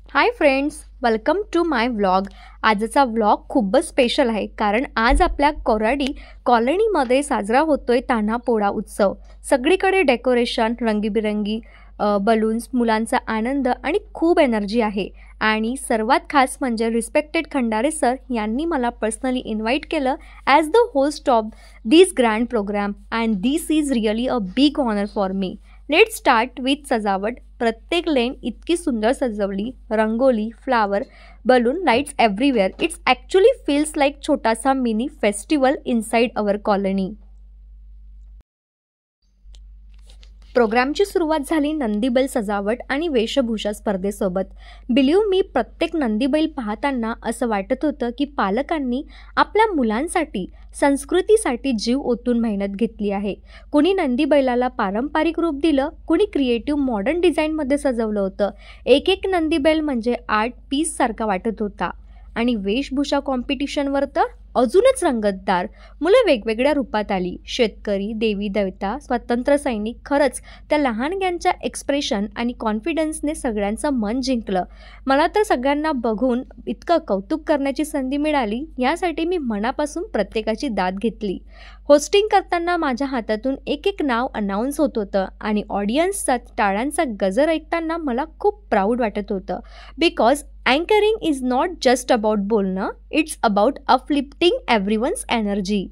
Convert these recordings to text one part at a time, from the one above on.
High friends, welcome to my vlog. आजचा vlog खूपच special आहे कारण आज आपल्या कोराडी कॉलनीमध्ये साजरा होतोय तान्हापोळा उत्सव. सगळीकडे डेकोरेशन, रंगीबिरंगी बलून्स, मुलांचा आनंद आणि खूप एनर्जी आहे. आणि सर्वात खास म्हणजे रिस्पेक्टेड खंडारे सर यांनी मला पर्सनली इन्व्हाइट केलं as the host of this grand programme and this is really a big honour for me. Let's start with सजावट. प्रत्येक लेन इतकी सुंदर सजवली, rangoli, flower, balloon, lights everywhere. It's actually feels like छोटासा mini festival inside our colony. प्रोग्रामची सुरुवात झाली नंदीबैल सजावट आणि वेशभूषा स्पर्धेसोबत. बिलीव्ह मी, प्रत्येक नंदीबैल पाहताना असं वाटत होतं की पालकांनी आपल्या मुलांसाठी, संस्कृतीसाठी जीव ओतून मेहनत घेतली आहे. कुणी नंदीबैलाला पारंपरिक रूप दिलं, कुणी क्रिएटिव्ह मॉडर्न डिझाईनमध्ये सजवलं होतं. एक एक नंदीबैल म्हणजे आर्ट पीससारखा वाटत होता. आणि वेशभूषा कॉम्पिटिशनवर तर अजूनच रंगतदार. मुलं वेगवेगळ्या रूपात आली. शेतकरी, देवी देवता, स्वातंत्र्य सैनिक. खरंच त्या लहानग्यांच्या एक्सप्रेशन आणि कॉन्फिडन्सने सगळ्यांचं मन जिंकलं. मला तर सगळ्यांना बघून इतकं कौतुक करण्याची संधी मिळाली, यासाठी मी मनापासून प्रत्येकाची दाद घेतली. होस्टिंग करताना माझ्या हातातून एक एक नाव अनाऊन्स होत होतं आणि ऑडियन्सचा टाळ्यांचा गजर ऐकताना मला खूप प्राऊड वाटत होतं. Because anchoring is not just about बोलणं, it's about uplifting everyone's energy.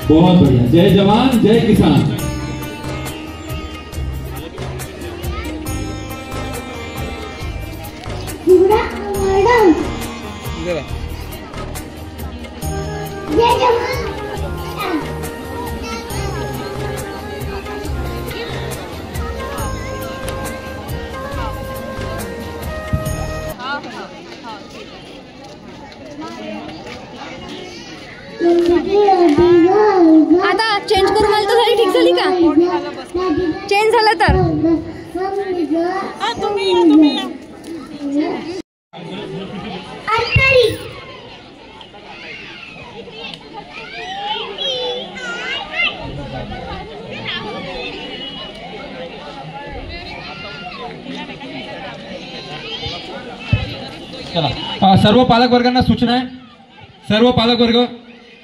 बहुत बढ़िया, जय जवान जय किसान। आता चेंज करू मला तर झाली, ठीक झाली का? चेंज झालं तर चला, सर्व पालक वर्गांना सूचना आहे, सर्व पालक वर्ग,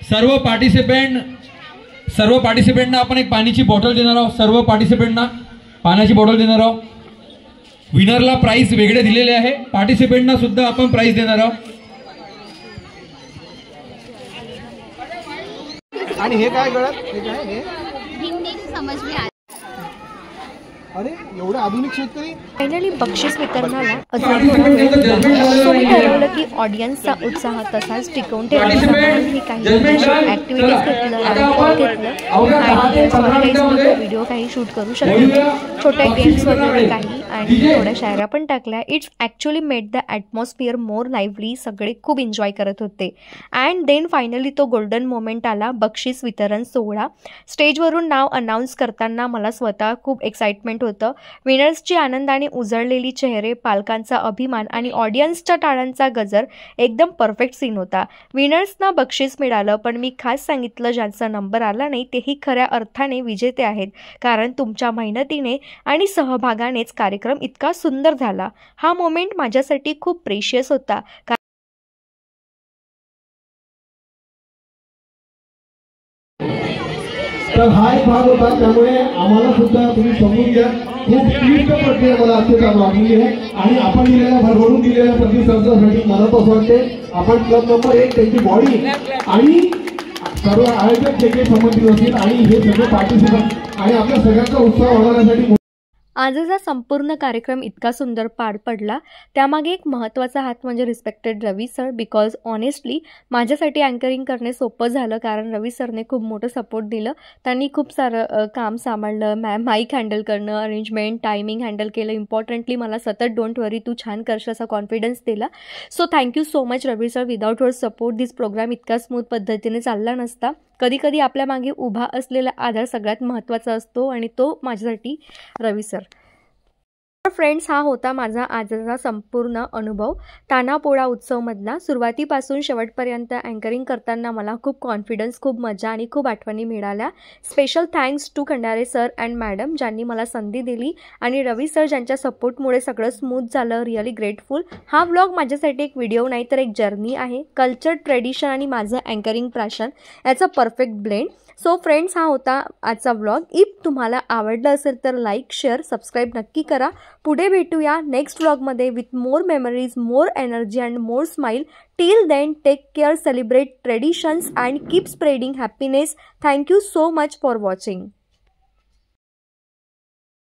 सर्व पार्टिसिपेंटना आपण एक पाण्याची बॉटल देणार आहोत। सर्व पार्टिसिपेंटना पाण्याची बॉटल देणार आहोत। विनरला प्राइस वेगळे दिलेले आहे, पार्टिसिपेंटना सुद्धा आपण प्राइस देणार आहोत। आणि हे काय गळत, हे काय हे हिंदी समज में अरे एवढे आधुनिक शेतकरी। फायनली बक्षीस वितरणाला अजून थोडा वेळ होता, सो मी ठरवलं की ऑडियन्सचा उत्साह तसाच टिकवून ठेवायचा म्हणून मी काही ॲक्टिव्हिटीज घेतलं, रॅम्प घेतलं आणि सॉरी व्हिडिओ काही शूट करू शकले, छोट्या गेम्स वगैरे काही आणि थोड्या शायऱ्या पण टाकल्या। It's actually made the atmosphere more lively, सगळे खूप एन्जॉय करत होते। अँड देन फायनली तो गोल्डन मोमेंट आला, बक्षीस वितरण सोहळा। स्टेजवरून नाव अनाऊन्स करताना मला स्वतः खूप एक्साइटमेंट होतं। विनर्सची आनंदाने उजळलेली चेहरे, पालकांचा अभिमान आणि ऑडियन्सच्या टाळ्यांचा गजर एकदम परफेक्ट सीन होता। विनर्सना बक्षीस मिळालं, पण मी खास सांगितलं ज्यांचा नंबर आला नाही तेही खऱ्या अर्थाने विजेते आहेत, कारण तुमच्या मेहनतीने आणि सहभागानेच कार्यक्रम इतका सुंदर झाला। हा मोमेंट माझ्यासाठी खूप प्रेशियस होता। तर हा एक भाग होता, त्यामुळे आम्हाला सुद्धा तुम्ही समजून घ्या, खूप क्लिष्ट प्रक्रिया मला आजच्या वाटलेली आहे आणि आपण दिलेल्या भरभरून दिलेल्या प्रतिसादासाठी मला असं वाटते आपण क्लब नंबर 1 त्यांची बॉडी आणि सर्व आयोजक जे काही संबंधित असतील आणि हे सगळे पार्टिसिपंट आणि आपल्या सगळ्यांचा उत्साह वाढवण्यासाठी आजचा संपूर्ण कार्यक्रम इतका सुंदर पार पडला, त्यामागे एक महत्त्वाचा हात म्हणजे respected Ravi sir, because honestly माझ्यासाठी अँकरिंग करणे सोपं झालं, कारण रवी सरने खूप मोठं सपोर्ट दिलं। त्यांनी खूप सारं काम सांभाळलं, माईक हँडल करणं, अरेंजमेंट, टायमिंग हँडल केलं। इम्पॉर्टंटली मला सतत डोंट वरी तू छान करशील असा कॉन्फिडन्स दिला। So thank you so much Ravi sir, without your support this programme इतका स्मूथ पद्धतीने चालला नसता। कधी कधी आपल्या मागे उभा असलेला आधार सगळ्यात महत्त्वाचा असतो आणि तो माझ्यासाठी रवी सर। फ्रेंड्स, हा होता माझा आजचा संपूर्ण अनुभव तानापोळा उत्सवमधला। सुरुवातीपासून शेवटपर्यंत अँकरिंग करताना मला खूप कॉन्फिडन्स, खूप मजा आणि खूप आठवणी मिळाल्या। Special thanks to Khandare sir and madam ज्यांनी मला संधी दिली आणि रवी सर ज्यांच्या सपोर्टमुळे सगळं स्मूथ झालं। Really grateful. हा व्लॉग माझ्यासाठी एक व्हिडिओ नाही तर एक जर्नी आहे, कल्चर, ट्रेडिशन आणि माझं अँकरिंग पॅशन याचा परफेक्ट ब्लेंड। सो फ्रेंड्स, हा होता आजचा व्लॉग। इफ तुम्हाला आवडलं असेल तर लाईक, शेअर, सबस्क्राईब नक्की करा। पुढे भेटूया नेक्स्ट व्लॉगमध्ये with more memories, more energy and more smile. Till then take care, celebrate traditions and keep spreading happiness. Thank you so much for watching.